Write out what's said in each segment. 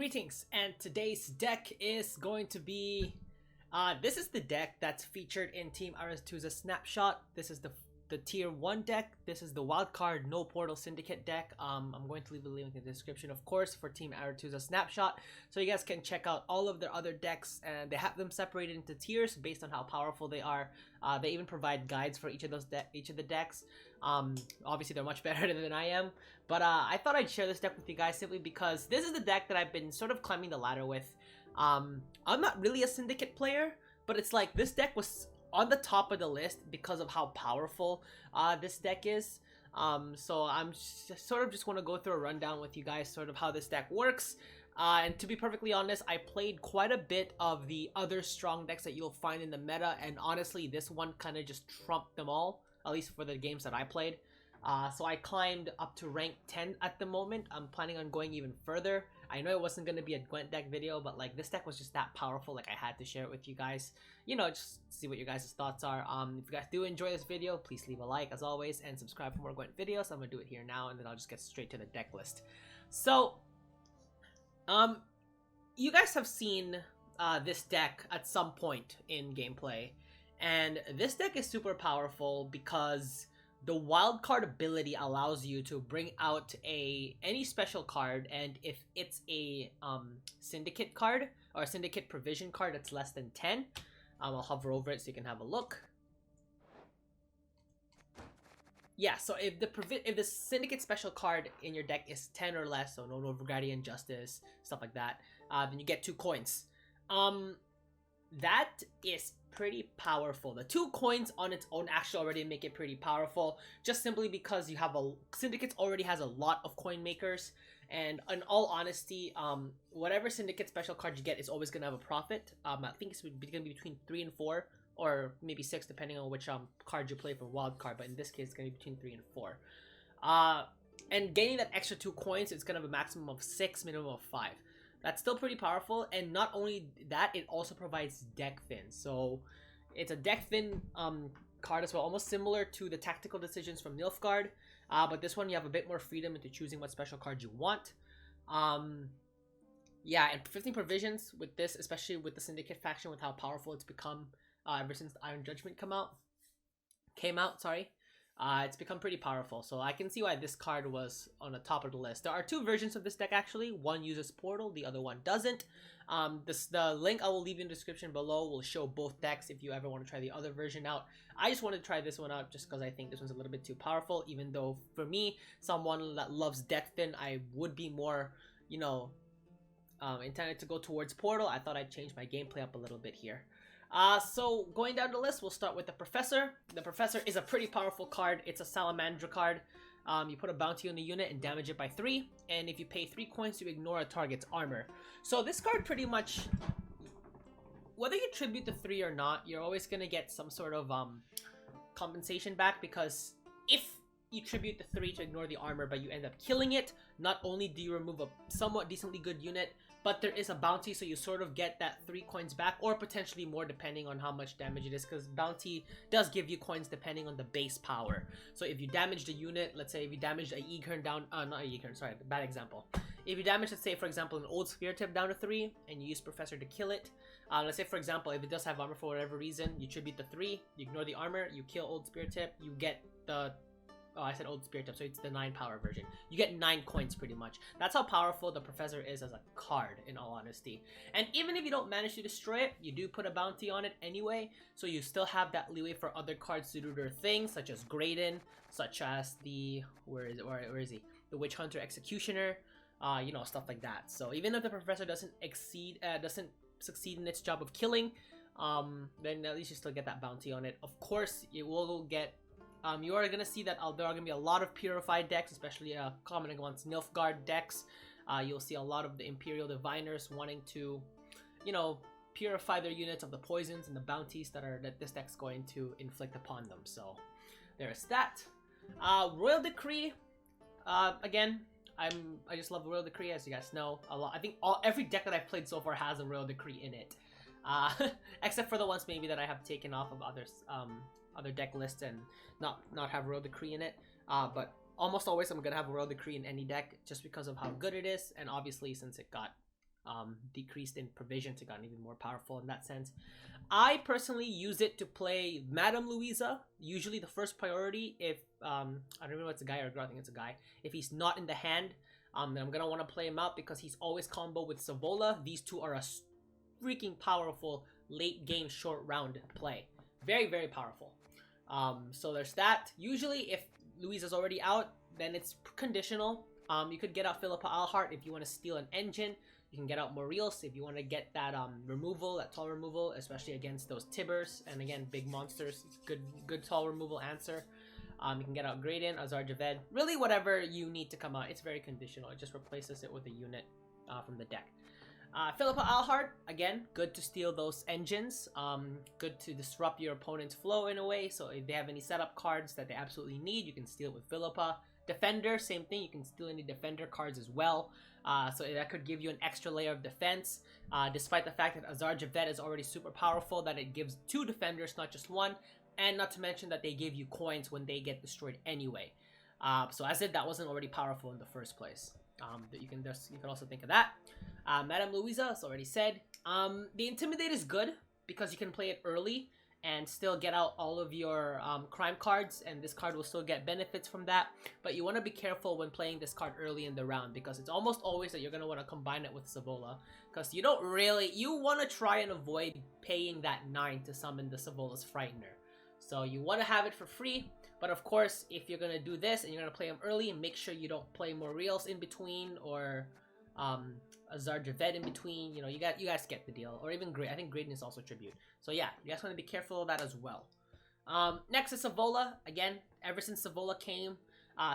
Greetings, and today's deck is going to be this is the deck that's featured in Team Aretuza's snapshot. This is the tier 1 deck. This is the wildcard no portal syndicate deck. I'm going to leave a link in the description, of course, for Team Aretuza's snapshot, so you guys can check out all of their other decks, and they have them separated into tiers based on how powerful they are. They even provide guides for each of the decks. Obviously they're much better than I am, but I thought I'd share this deck with you guys simply because this is the deck that I've been sort of climbing the ladder with. I'm not really a syndicate player, but it's like this deck was on the top of the list because of how powerful this deck is. So I'm just want to go through a rundown with you guys, sort of how this deck works. And to be perfectly honest, I played quite a bit of the other strong decks that you'll find in the meta, and honestly this one kind of just trumped them all, at least for the games that I played. So I climbed up to rank 10 at the moment. I'm planning on going even further. I know it wasn't going to be a Gwent deck video, but like this deck was just that powerful, like I had to share it with you guys. You know, just see what your guys' thoughts are. If you guys do enjoy this video, please leave a like as always, and subscribe for more Gwent videos. I'm going to do it here now, and then I'll just get straight to the deck list. So, you guys have seen this deck at some point in gameplay, and this deck is super powerful because the wildcard ability allows you to bring out any special card, and if it's a syndicate card or a syndicate provision card that's less than 10, I'll hover over it so you can have a look. Yeah, so if the syndicate special card in your deck is 10 or less, so no Guardian Justice, stuff like that, then you get 2 coins. That is pretty powerful. The 2 coins on its own actually already make it pretty powerful, just simply because you have Syndicate already has a lot of coin makers, and in all honesty, whatever syndicate special card you get is always gonna have a profit. I think it's gonna be between 3 and 4, or maybe 6 depending on which card you play for wild card, but in this case it's gonna be between 3 and 4. And gaining that extra 2 coins, it's gonna have a maximum of 6, minimum of 5. That's still pretty powerful, and not only that, it also provides deck fin. So it's a deck fin card as well, almost similar to the tactical decisions from Nilfgaard, but this one you have a bit more freedom into choosing what special card you want. Yeah, and 15 provisions with this, especially with the Syndicate faction, with how powerful it's become ever since Iron Judgment came out. Sorry. It's become pretty powerful, so I can see why this card was on the top of the list. There are 2 versions of this deck actually. One uses Portal, the other one doesn't. The link I will leave in the description below will show both decks if you ever want to try the other version out. I just wanted to try this one out just because I think this one's a little bit too powerful, even though for me, someone that loves Deathfin, I would be more, you know, intended to go towards Portal. I thought I'd change my gameplay up a little bit here. So going down the list, we'll start with the Professor. The Professor is a pretty powerful card. It's a Salamandra card. You put a bounty on the unit and damage it by 3, and if you pay 3 coins, you ignore a target's armor. So this card pretty much, whether you tribute the 3 or not, you're always gonna get some sort of compensation back, because if you tribute the 3 to ignore the armor but you end up killing it, not only do you remove a somewhat decently good unit, but there is a bounty, so you sort of get that 3 coins back, or potentially more depending on how much damage it is, because bounty does give you coins depending on the base power. So if you damage the unit, let's say if you damaged a Egern down, not a Egern, sorry, bad example. If you damage, let's say for example an old spear tip down to 3, and you use Professor to kill it, let's say for example if it does have armor for whatever reason, you tribute the 3, you ignore the armor, you kill old spear tip, you get the, oh, I said old spear tip, so it's the 9 power version. You get 9 coins pretty much. That's how powerful the Professor is as a card, in all honesty. And even if you don't manage to destroy it, you do put a bounty on it anyway, so you still have that leeway for other cards to do their thing, such as Graydon, such as the, where is he? The Witch Hunter Executioner, you know, stuff like that. So even if the Professor doesn't succeed in its job of killing, then at least you still get that bounty on it. Of course, you will get you are going to see that there are going to be a lot of purified decks, especially common against Nilfgaard decks. You'll see a lot of the Imperial Diviners wanting to, you know, purify their units of the poisons and the bounties that this deck's going to inflict upon them. So there's that. Royal Decree, again, I just love Royal Decree, as you guys know. I think every deck that I've played so far has a Royal Decree in it, except for the ones maybe that I have taken off of other deck lists and not have Royal Decree in it, but almost always I'm gonna have a Royal Decree in any deck just because of how good it is, and obviously since it got decreased in provision to gotten even more powerful in that sense. I personally use it to play Madame Louisa, usually the first priority if, I don't know if it's a guy or a girl, I think it's a guy. If he's not in the hand, then I'm going to want to play him out because he's always combo with Savola. These two are a freaking powerful late game short round play. Very, very powerful. So there's that. Usually if Louisa's already out, then it's conditional. You could get out Philippa Alhart if you want to steal an engine. You can get out Moriels if you want to get that removal, that tall removal, especially against those Tibbers. And again, big monsters, good tall removal answer. You can get out Graydon, Azar Javed, really whatever you need to come out. It's very conditional. It just replaces it with a unit from the deck. Philippa Alhart, again, good to steal those engines. Good to disrupt your opponent's flow in a way. So if they have any setup cards that they absolutely need, you can steal it with Philippa. Defender, same thing. You can steal any defender cards as well. So that could give you an extra layer of defense. Despite the fact that Azar Javed is already super powerful, that it gives 2 defenders, not just 1. And not to mention that they give you coins when they get destroyed anyway. So as if that wasn't already powerful in the first place. You can also think of that. Madame Louisa, as already said. The Intimidate is good because you can play it early and still get out all of your crime cards, and this card will still get benefits from that. But you want to be careful when playing this card early in the round because it's almost always that you're going to want to combine it with Savola, because you want to try and avoid paying that 9 to summon the Savola's Frightener. So you want to have it for free, but of course if you're going to do this and you're going to play them early, make sure you don't play Moriels in between or Azar Javed in between. You guys get the deal. Or even I think Graydon is also tribute. So yeah, you guys want to be careful of that as well. Next is Savola. Again, ever since Savola came,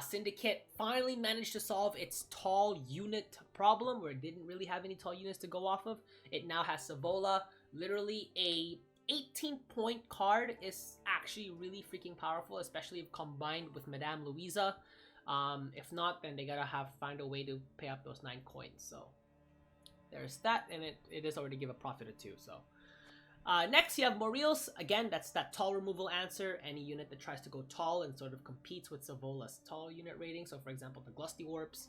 Syndicate finally managed to solve its tall unit problem where it didn't really have any tall units to go off of. It now has Savola. Literally a 18-point card is actually really freaking powerful, especially if combined with Madame Louisa. If not, then they gotta find a way to pay up those 9 coins. So there's that, and it does already give a profit of 2. So next you have Moriels. Again, that's that tall removal answer. Any unit that tries to go tall and sort of competes with Savola's tall unit rating. So for example, the Glusty Warps,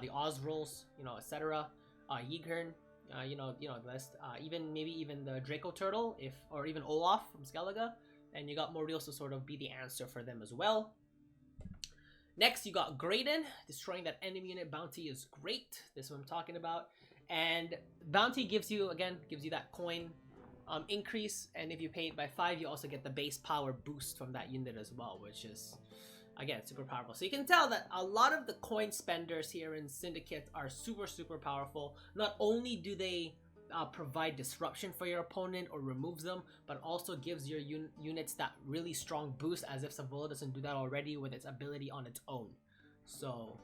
the Osrolls, etc. Yigern, the list. Even the Draco Turtle, or even Olaf from Skellige. And you got Moriels to sort of be the answer for them as well. Next, you got Graydon. Destroying that enemy unit bounty is great. This is what I'm talking about. And bounty gives you that coin increase. And if you pay it by 5, you also get the base power boost from that unit as well, which is, again, super powerful. So you can tell that a lot of the coin spenders here in Syndicate are super, super powerful. Not only do they provide disruption for your opponent or removes them, but also gives your units that really strong boost, as if Savola doesn't do that already with its ability on its own. So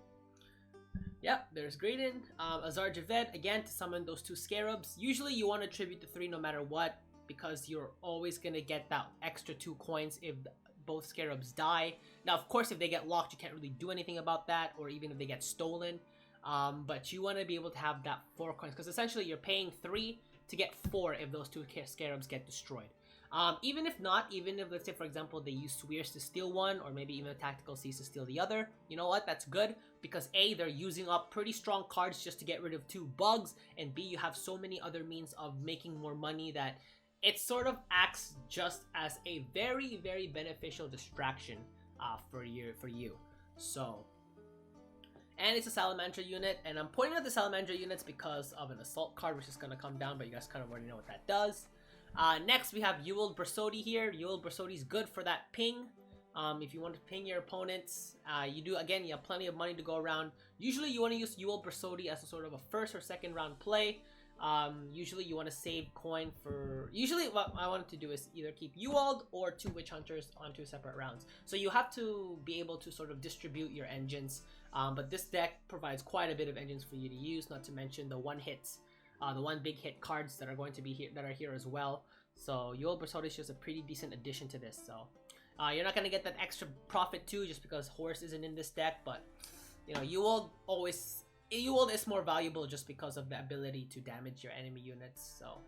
yeah, there's Graydon. Azar Javed, again, to summon those 2 scarabs. Usually you want to tribute to 3 no matter what, because you're always going to get that extra 2 coins if both scarabs die. Now of course if they get locked, you can't really do anything about that, or even if they get stolen. But you want to be able to have that 4 coins, because essentially you're paying 3 to get 4 if those 2 scarabs get destroyed. Even if let's say for example they use Swears to steal one, or maybe even a Tactical Seize to steal the other, you know what, that's good, because A, they're using up pretty strong cards just to get rid of 2 bugs, and B, you have so many other means of making more money that it sort of acts just as a very, very beneficial distraction for you. So, and it's a Salamandra unit, and I'm pointing out the Salamandra units because of an assault card which is going to come down, but you guys kind of already know what that does. Next we have Ewald Bersodi here. Ewald Bersodi is good for that ping. If you want to ping your opponents, you have plenty of money to go around. Usually you want to use Ewald Bersodi as a sort of a first or second round play. Usually you want to save coin for... Usually what I wanted to do is either keep Ewald or 2 Witch Hunters on 2 separate rounds. So you have to be able to sort of distribute your engines. But this deck provides quite a bit of engines for you to use, not to mention the one big hit cards that are going to be here as well. So Ewald Bersodi is just a pretty decent addition to this. So you're not gonna get that extra profit too, just because Horse isn't in this deck. But Ewald is more valuable just because of the ability to damage your enemy units. So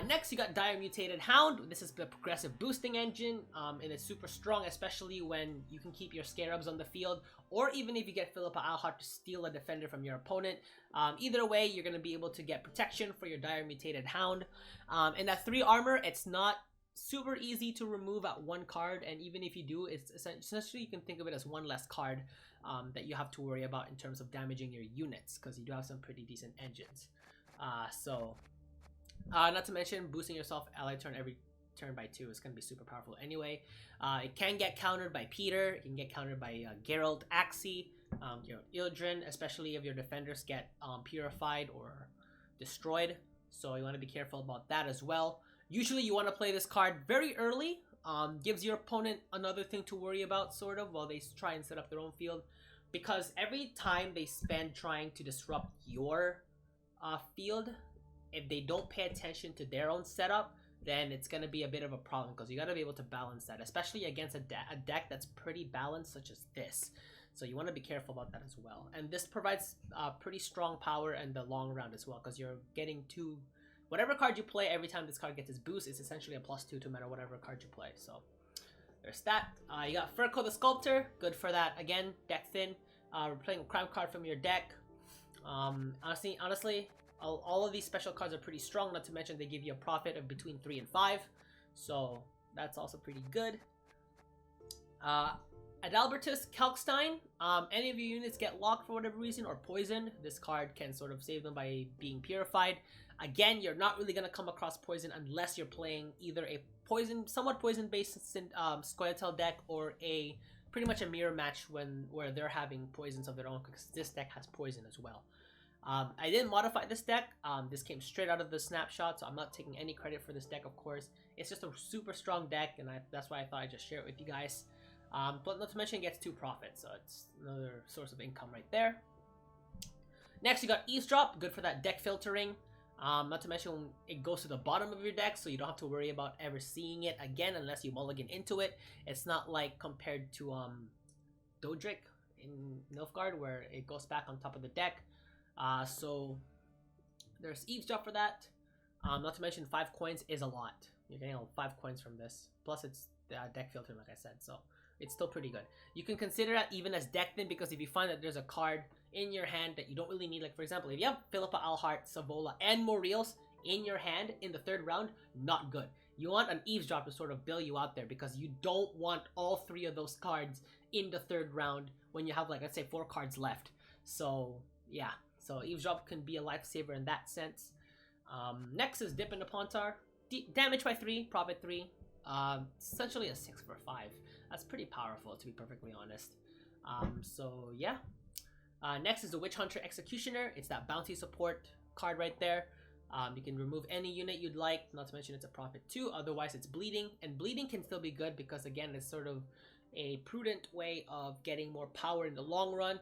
Next, you got Dire Mutated Hound. This is the progressive boosting engine, and it's super strong, especially when you can keep your Scarabs on the field, or even if you get Philippa Alhart to steal a defender from your opponent. Either way, you're going to be able to get protection for your Dire Mutated Hound. And that 3 armor, it's not super easy to remove at 1 card, and even if you do, it's essentially, you can think of it as 1 less card that you have to worry about in terms of damaging your units, because you do have some pretty decent engines. Not to mention, boosting yourself ally turn every turn by 2 is going to be super powerful anyway. It can get countered by Peter, it can get countered by Geralt, Axie, Ildren, especially if your defenders get purified or destroyed, so you want to be careful about that as well. Usually you want to play this card very early, gives your opponent another thing to worry about, sort of, while they try and set up their own field, because every time they spend trying to disrupt your field, if they don't pay attention to their own setup, then it's going to be a bit of a problem, because you got to be able to balance that, especially against a deck that's pretty balanced, such as this. So you want to be careful about that as well. And this provides pretty strong power in the long round as well, because you're getting 2... Whatever card you play, every time this card gets its boost, it's essentially a +2 to matter whatever card you play. So there's that. You got Furko the Sculptor, good for that. Again, deck thin. We're playing a crime card from your deck. Honestly, all of these special cards are pretty strong. Not to mention they give you a profit of between 3 and 5, so that's also pretty good. Adalbertus Kalkstein. Any of your units get locked for whatever reason or poisoned, this card can sort of save them by being purified. Again, you're not really going to come across poison unless you're playing either a somewhat poison-based scoia'tael deck, or pretty much a mirror match where they're having poisons of their own, because this deck has poison as well. I didn't modify this deck. This came straight out of the snapshot, so I'm not taking any credit for this deck, of course. It's just a super strong deck, and that's why I thought I'd just share it with you guys. But not to mention it gets 2 profits, so it's another source of income right there. Next, you got Eavesdrop, good for that deck filtering. Not to mention it goes to the bottom of your deck, so you don't have to worry about ever seeing it again unless you mulligan into it. It's not like compared to Dodric in Nilfgaard, where it goes back on top of the deck. So there's Eavesdrop for that. Not to mention 5 coins is a lot. You're getting 5 coins from this. Plus it's deck filtering, like I said, so it's still pretty good. You can consider that even as deck thin, because if you find that there's a card in your hand that you don't really need, like for example, if you have Philippa Alhart, Savola, and Moriels in your hand in the 3rd round, not good. You want an Eavesdrop to sort of bail you out there, because you don't want all 3 of those cards in the 3rd round when you have, like, let's say 4 cards left. So yeah, so Eavesdrop can be a lifesaver in that sense. Next is Dip into Pontar. Damage by 3, profit 3. Essentially a 6 for 5. That's pretty powerful, to be perfectly honest. So yeah. Next is the Witch Hunter Executioner. It's that bounty support card right there. You can remove any unit you'd like, not to mention it's a profit 2. Otherwise it's bleeding, and bleeding can still be good because again it's sort of a prudent way of getting more power in the long run,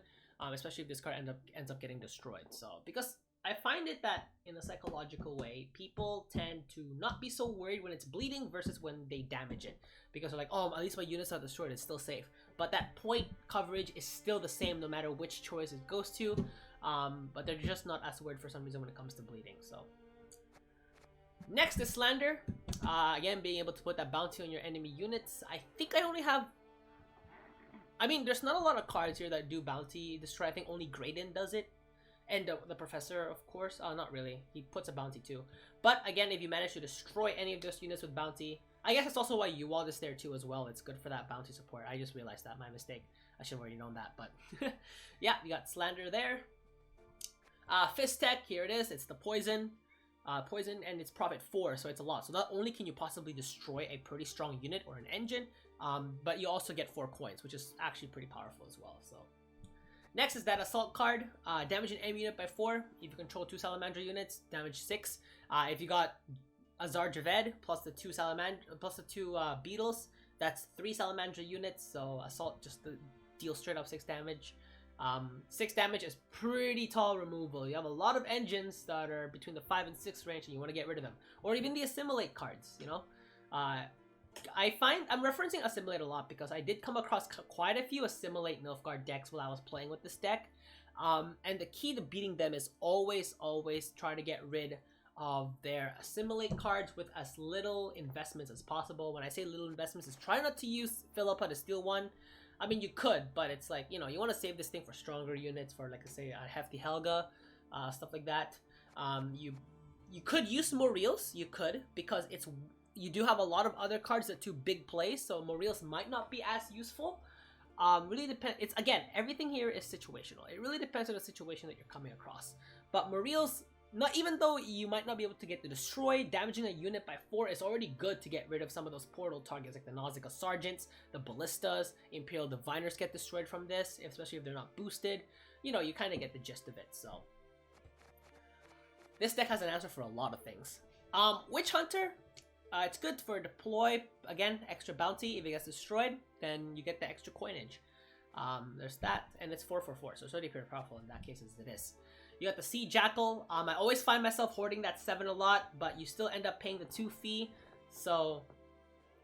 especially if this card ends up getting destroyed. So because I find it that in a psychological way, people tend to not be so worried when it's bleeding versus when they damage it, because they're like, oh, at least my units are destroyed, it's still safe. But that point coverage is still the same no matter which choice it goes to, but they're just not as worried for some reason when it comes to bleeding. So next is Slander. Again, being able to put that bounty on your enemy units. I think I only have, I mean, there's not a lot of cards here that do bounty destroy. I think only Graydon does it. And the Professor, of course. Not really. He puts a bounty too. But again, if you manage to destroy any of those units with bounty, I guess that's also why Wildest there too as well. It's good for that bounty support. I just realized that. My mistake. I should have already known that. But yeah, you got Slander there. Fist Tech, here it is. It's the poison. Poison, and it's profit 4, so it's a lot. So not only can you possibly destroy a pretty strong unit or an engine, but you also get 4 coins, which is actually pretty powerful as well. So next is that Assault card. Damage an enemy unit by 4. If you control 2 Salamander units, damage 6. If you got Azar Javed plus the 2 Beetles, that's 3 Salamander units. So Assault just deals straight up 6 damage. 6 damage is pretty tall removal. You have a lot of engines that are between the 5 and 6 range, and you want to get rid of them, or even the Assimilate cards. You know, I find I'm referencing Assimilate a lot because I did come across quite a few Assimilate Nilfgaard decks while I was playing with this deck, and the key to beating them is always try to get rid of their assimilate cards with as little investments as possible. When I say little investments, is try not to use Philippa to steal one. I mean, you could, but it's like, you know, you want to save this thing for stronger units, for like, say, a hefty Helga, stuff like that. You could use Moriels, you could, because you do have a lot of other cards that do big plays, so Moriels might not be as useful. Really depend. It's, again, everything here is situational. It really depends on the situation that you're coming across. But Moriels, not even though you might not be able to get the destroy, damaging a unit by 4 is already good to get rid of some of those portal targets like the Nausicaa Sergeants, the Ballistas, Imperial Diviners get destroyed from this, especially if they're not boosted. You know, you kind of get the gist of it. So this deck has an answer for a lot of things. Witch Hunter, it's good for deploy, again, extra bounty. If it gets destroyed, then you get the extra coinage. There's that, and it's 4/4, so it's already pretty powerful in that case as it is. You got the Sea Jackal. I always find myself hoarding that 7 a lot, but you still end up paying the 2 fee, so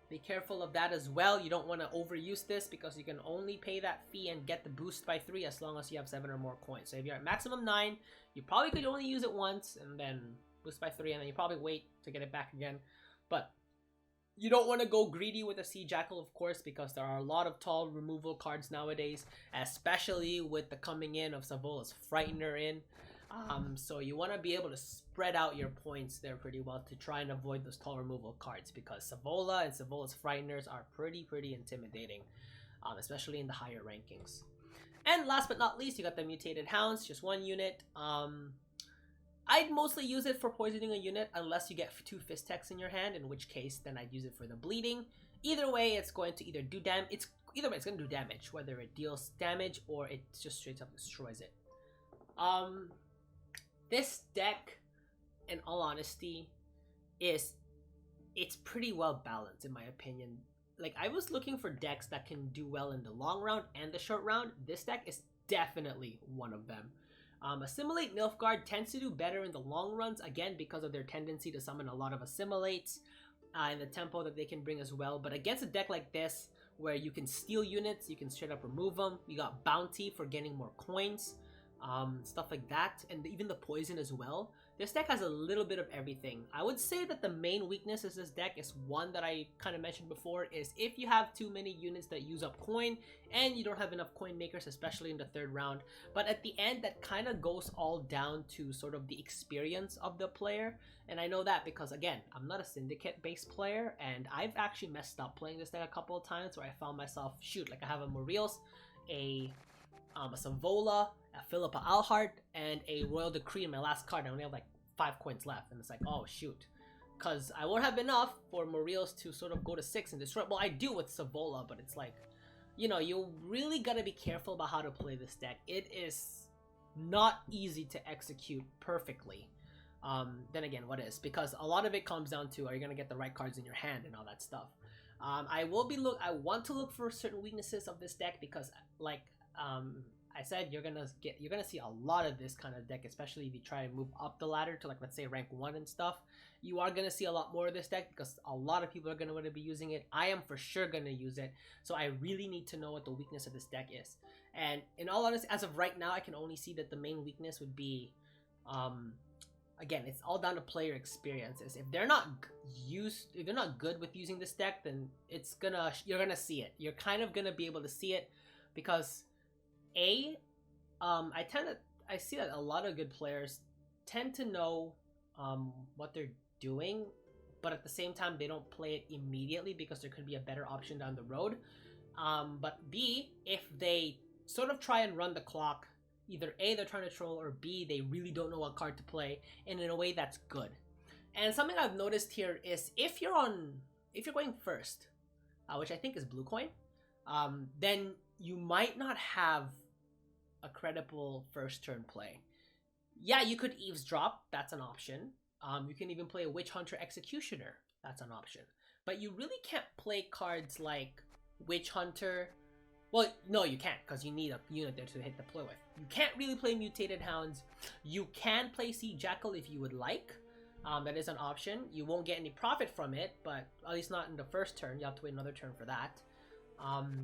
be careful of that as well. You don't want to overuse this because you can only pay that fee and get the boost by 3 as long as you have 7 or more coins. So if you're at maximum 9, you probably could only use it once and then boost by 3, and then you probably wait to get it back again. But you don't want to go greedy with a Sea Jackal, of course, because there are a lot of tall removal cards nowadays, especially with the coming in of Savola's Frightener in. So you want to be able to spread out your points there pretty well to try and avoid those tall removal cards, because Savola and Savola's Frighteners are pretty intimidating, especially in the higher rankings. And last but not least, you got the Mutated Hounds, just 1 unit. I'd mostly use it for poisoning a unit unless you get 2 Fist Techs in your hand, in which case then I'd use it for the bleeding. Either way, it's going to either do damage. Either way, it's going to do damage, whether it deals damage or it just straight up destroys it. This deck, in all honesty, it's pretty well balanced in my opinion. Like, I was looking for decks that can do well in the long round and the short round. This deck is definitely one of them. Assimilate Nilfgaard tends to do better in the long runs, again, because of their tendency to summon a lot of assimilates and the tempo that they can bring as well. But against a deck like this, where you can steal units, you can straight up remove them, you got bounty for getting more coins, stuff like that, and even the poison as well. This deck has a little bit of everything. I would say that the main weakness of this deck is one that I kind of mentioned before, is if you have too many units that use up coin and you don't have enough coin makers, especially in the 3rd round. But at the end, that kind of goes all down to sort of the experience of the player. And I know that because, again, I'm not a Syndicate based player, and I've actually messed up playing this deck a couple of times where I found myself, shoot, like I have a Moriels, a Savola, a Philippa Alhart, and a Royal Decree in my last card. I only have like 5 coins left, and it's like, oh shoot, because I won't have enough for Moriels to sort of go to 6 and destroy. Well, I do with Savola, but it's like, you know, you really gotta be careful about how to play this deck. It is not easy to execute perfectly. Then again, what is? Because a lot of it comes down to, are you gonna get the right cards in your hand and all that stuff. I want to look for certain weaknesses of this deck because, like, I said, you're gonna see a lot of this kind of deck, especially if you try to move up the ladder to, like, let's say rank 1 and stuff. You are gonna see a lot more of this deck because a lot of people are gonna want to be using it. I am for sure gonna use it, so I really need to know what the weakness of this deck is. And in all honesty, as of right now, I can only see that the main weakness would be, again, it's all down to player experiences. If they're not good with using this deck, then you're gonna see it. You're kind of gonna be able to see it because I see that a lot of good players tend to know what they're doing, but at the same time they don't play it immediately because there could be a better option down the road. But B, if they sort of try and run the clock, either A, they're trying to troll, or B, they really don't know what card to play, and in a way that's good. And something I've noticed here is if you're going first, which I think is blue coin, then you might not have a credible first turn play. Yeah, you could eavesdrop, that's an option. You can even play a Witch Hunter Executioner, that's an option. But you really can't play cards like Witch Hunter. Well, no, you can't, because you need a unit there to hit deploy with. You can't really play Mutated Hounds. You can play Sea Jackal if you would like. That is an option. You won't get any profit from it, but at least not in the first turn. You have to wait another turn for that.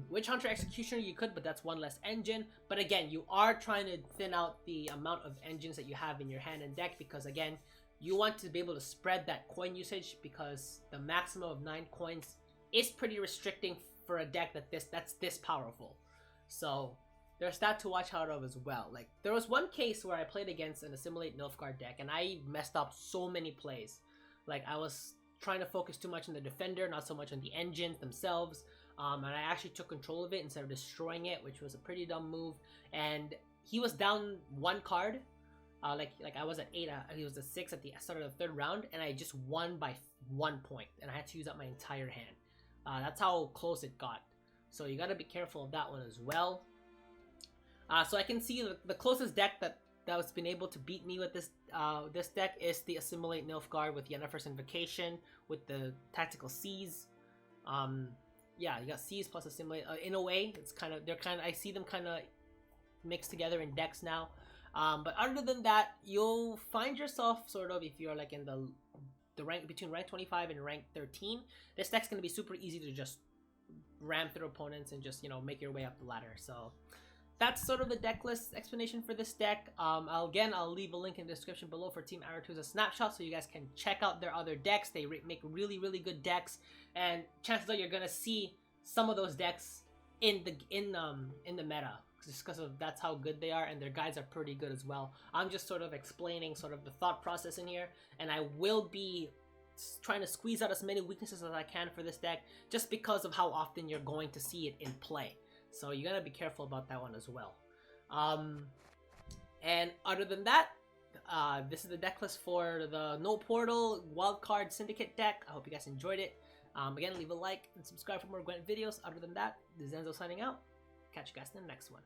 Witch Hunter Executioner you could, but that's one less engine. But again, you are trying to thin out the amount of engines that you have in your hand and deck, because again, you want to be able to spread that coin usage, because the maximum of 9 coins is pretty restricting for a deck that's this powerful. So there's that to watch out of as well. Like, there was one case where I played against an Assimilate Nilfgaard deck, and I messed up so many plays. Like, I was trying to focus too much on the defender, not so much on the engines themselves. And I actually took control of it instead of destroying it, which was a pretty dumb move. And he was down 1 card. Like I was at 8, he was at 6 at the start of the 3rd round, and I just won by 1 point, and I had to use up my entire hand. That's how close it got. So you gotta be careful of that one as well. So I can see the closest deck that's been able to beat me with this this deck is the Assimilate Nilfgaard with Yennefer's Invocation with the Tactical Seize. Yeah, you got Seize plus Assimilate. In a way, it's I see them kind of mixed together in decks now. But other than that, you'll find yourself sort of, if you're like in the rank between rank 25 and rank 13, this deck's gonna be super easy to just ram through opponents and just, you know, make your way up the ladder. So that's sort of the deck list explanation for this deck. I'll leave a link in the description below for Team Aretuza's snapshot, so you guys can check out their other decks. They make really, really good decks, and chances are you're gonna see some of those decks in the meta, just because of that's how good they are, and their guides are pretty good as well. I'm just sort of explaining sort of the thought process in here, and I will be trying to squeeze out as many weaknesses as I can for this deck, just because of how often you're going to see it in play. So you gotta be careful about that one as well. And other than that, this is the deck list for the No Portal Wildcard Syndicate deck. I hope you guys enjoyed it. Again, leave a like and subscribe for more Gwent videos. Other than that, this is Enzo signing out. Catch you guys in the next one.